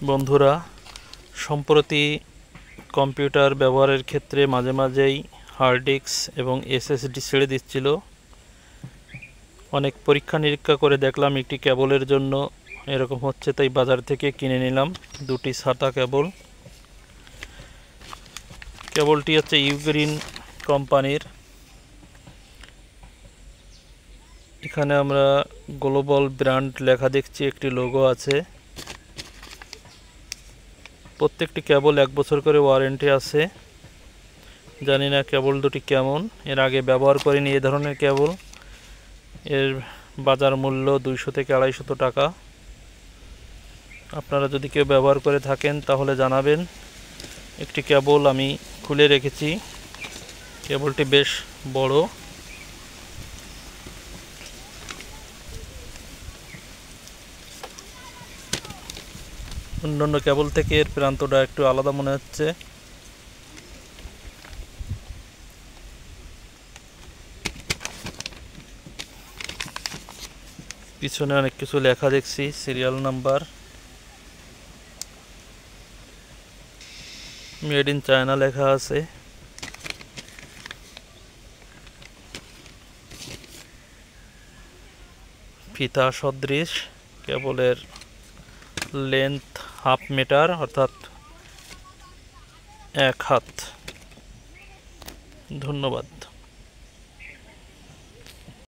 বন্ধুরা, সম্প্রতি কম্পিউটার ব্যবহারের ক্ষেত্রে মাঝে মাঝেই হার্ড ডিস্ক এবং এসএসডি ছেড়ে দিচ্ছিল। অনেক পরীক্ষা নিরীক্ষা করে দেখলাম একটি কেবলের জন্য এরকম হচ্ছে, তাই বাজার থেকে কিনে নিলাম দুটি সাদা কেবল। কেবলটি হচ্ছে ইউগ্রিন কোম্পানির। এখানে আমরা গ্লোবাল ব্র্যান্ড লেখা দেখছি, একটি লোগো আছে। প্রত্যেকটি কেবল 1 বছর করে ওয়ারেন্টি আছে। জানি না কেবল দুটি কেমন, এর আগে ব্যবহার করিনি এই ধরনের কেবল। এর বাজার মূল্য 200 থেকে 250 টাকা। আপনারা যদি কেউ ব্যবহার করে থাকেন তাহলে জানাবেন। একটি কেবল আমি খুলে রেখেছি, কেবলটি বেশ বড়। অন্যান্য কেবল থেকে এর প্রান্তটা একটু আলাদা মনে হচ্ছে। পিছনে অনেক কিছু লেখা দেখছি, serial number, made in China লেখা আছে। ফিতা সদৃশ, কেবলের লেন্থ 1/2 মিটার অর্থাৎ 1 হাত। ধন্যবাদ।